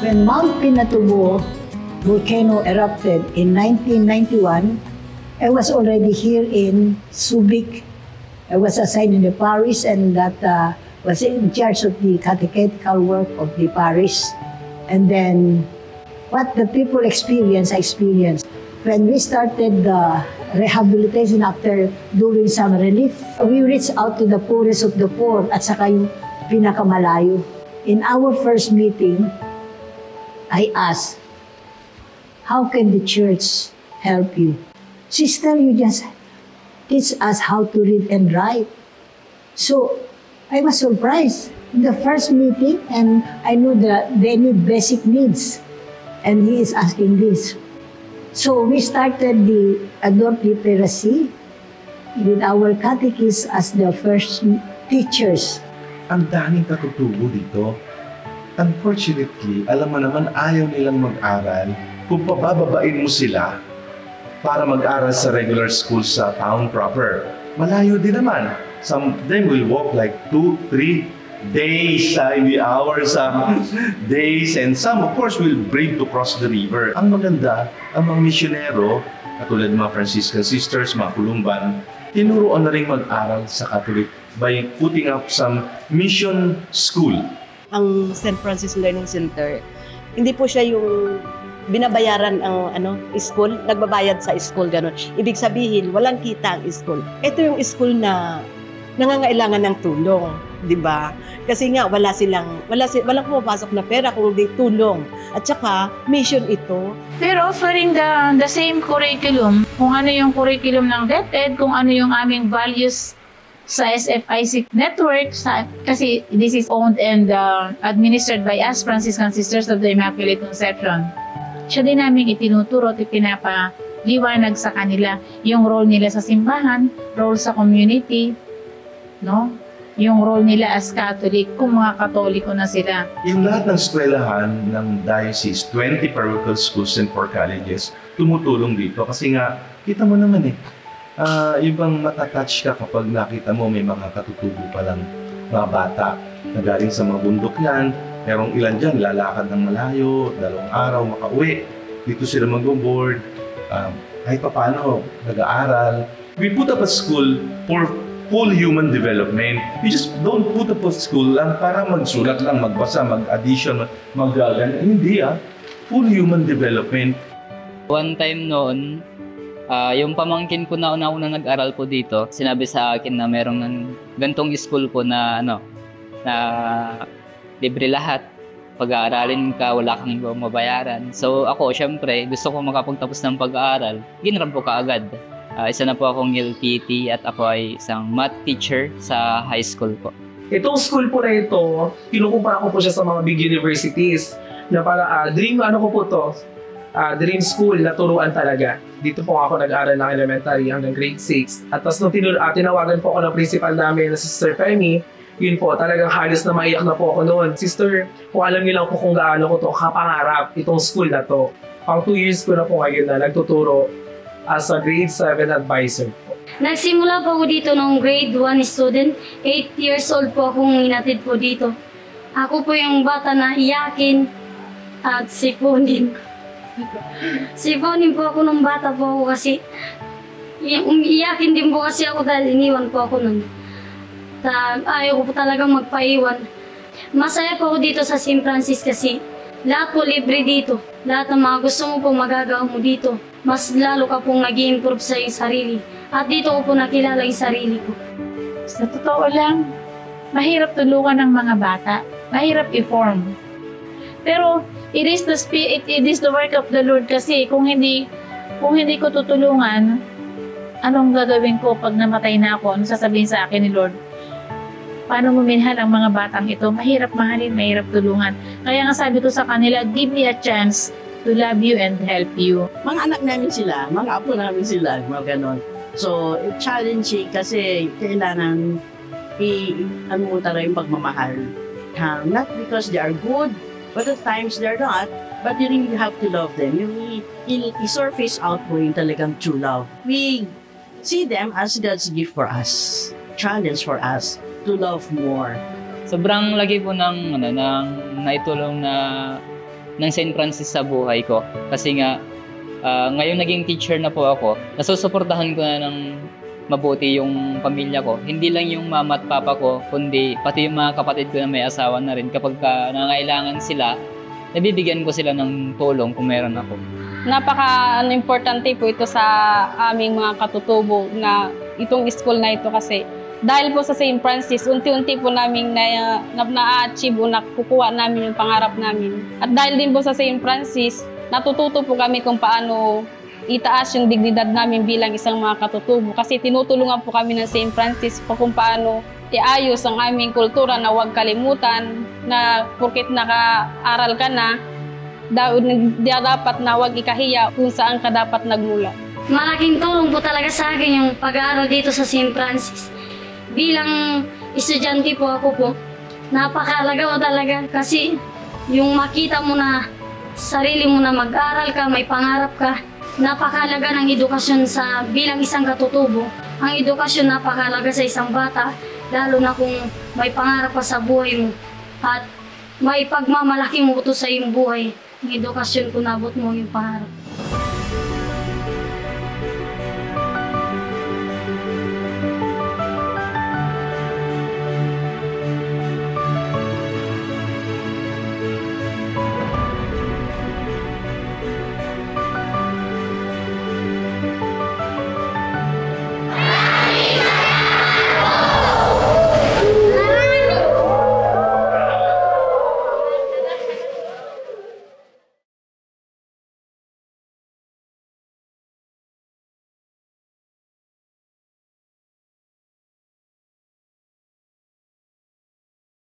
When Mount Pinatubo volcano erupted in 1991, I was already here in Subic. I was assigned in the parish and that was in charge of the catechetical work of the parish. And then what the people experience, I experienced. When we started the rehabilitation after doing some relief, we reached out to the poorest of the poor at saka yung pinakamalayo. In our first meeting, I asked, how can the church help you? Sister, you just teach us how to read and write. So I was surprised in the first meeting, and I knew that they need basic needs. And he is asking this. So we started the adult literacy with our catechists as the first teachers. Ang daming katutubo dito. Unfortunately, alam mo naman ayaw nilang mag-aral kung pabababain mo sila para mag-aral sa regular school sa town proper. Malayo din naman. Some of them will walk like 2-3 days, hindi hours, days, and some of course will brave to cross the river. Ang maganda, ang mga misyonero, katulad ng mga Franciscan sisters, mga kulumban, tinuruan na rin mag-aral sa Catholic by putting up some mission school. Ang St. Francis Learning Center, hindi po siya yung binabayaran ang school, nagbabayad sa school, gano'n. Ibig sabihin, walang kita ang school. Ito yung school na nangangailangan ng tulong, di ba? Kasi nga walang pumapasok na pera kundi tulong. At saka mission ito. Pero offering the same curriculum, kung ano yung curriculum ng DepEd, kung ano yung aming values sa SFIC network, kasi this is owned and administered by us, Franciscan Sisters of the Immaculate Conception. Siya din namin itinuturo at pinapaliwanag sa kanila yung role nila sa simbahan, role sa community, no? Yung role nila as Catholic, kung mga Katoliko na sila. Yung lahat ng eskwelahan ng diocese, 20 parochial schools and 4 colleges, tumutulong dito. Kasi nga, kita mo naman yung bang matatouch ka kapag nakita mo may mga katutubo pa lang mga bata na galing sa mga bundok yan. Merong ilan dyan, lalakad ng malayo, 2 araw, makauwi. Dito sila mag-board, kahit pa paano, nag-aaral. We put up a school for full human development. We just don't put up a school lang para magsulat lang, magbasa, mag-addition, mag-gagan. Hindi full human development. One time noon, yung pamangkin ko na una nag-aral po dito, sinabi sa akin na merong gantong school po na na libre lahat. Pag-aaralin ka, wala kang mabayaran. So ako, syempre, gusto ko makapagtapos ng pag-aaral. Ginrab ko kaagad. Isa na po akong LPT at ako ay isang math teacher sa high school po. Itong school po na ito, kinukumpara ko po siya sa mga big universities na para dream dream school na turuan talaga. Dito po ako nag-aaral ng elementary hanggang grade 6. At tapos nung tinawagan po ako ng principal namin na si Sister Femi, yun po, talagang halos na maiyak na po ako noon. Sister, kung alam niyo lang po kung gaano ko to kapangarap itong school na to. Pang 2 years ko na po ngayon na nagtuturo as a grade 7 advisor po. Nagsimula po ako dito nung grade 1 student. 8 years old po akong inatid po dito. Ako po yung bata na iyakin at sipunin. Sipunin po ako nung bata po ako kasi iyakin din po kasi ako dahil iniwan po ako nun. Ayaw ko po talagang magpaiwan. Masaya po ako dito sa St. Francis kasi lahat po libre dito. Lahat ng mga gusto mo po magagawa mo dito. Mas lalo ka pong nag-i-improve sa iyong sarili. At dito ko po nakilala yung sarili ko. Sa totoo lang, mahirap tulungan ng mga bata. Mahirap i-form. Pero it is the work of the Lord kasi kung hindi ko tutulungan, anong gagawin ko pag namatay na ako? Ano sasabihin sa akin ni Lord? Paano mo minahal ang mga batang ito? Mahirap mahalin, mahirap tulungan. Kaya nga sabi ko sa kanila, give me a chance to love you and help you. Mga anak namin sila, mga apo namin sila, mga ganon. So, challenging kasi kailangan mo talaga yung pagmamahal. Not because they are good, but at times they're not, but you really have to love them. Yung i-surface out mo yung talagang true love. We see them as God's gift for us, challenge for us to love more. Sobrang lagi po ng naitulong na ng St. Francis sa buhay ko. Kasi nga, ngayon naging teacher na po ako, nasusuportahan ko na ng mabuti yung pamilya ko. Hindi lang yung mama at papa ko, kundi pati yung mga kapatid ko na may asawa na rin. Kapag nangailangan sila, nabibigyan ko sila ng tulong kung meron ako. Importante po ito sa aming mga katutubo na itong school na ito kasi dahil po sa St. Francis, unti-unti po namin na-achieve o nakukuha namin yung pangarap namin. At dahil din po sa St. Francis, natututo po kami kung paano itaas yung dignidad namin bilang isang mga katutubo. Kasi tinutulungan po kami ng St. Francis kung paano iayos ang aming kultura na huwag kalimutan na porket naka-aral ka na, dapat na huwag ikahiya kung saan ka dapat nagmula. Malaking tulong po talaga sa akin yung pag-aaral dito sa St. Francis. Bilang estudyante po ako po, napakahalaga po talaga kasi yung makita mo na sarili mo na mag-aral ka, may pangarap ka, napakahalaga ng edukasyon sa bilang isang katutubo. Ang edukasyon napakahalaga sa isang bata, lalo na kung may pangarap ka sa buhay mo at may pagmamalaki mo ito sa iyong buhay. Ang edukasyon kung nabot mo yung pangarap.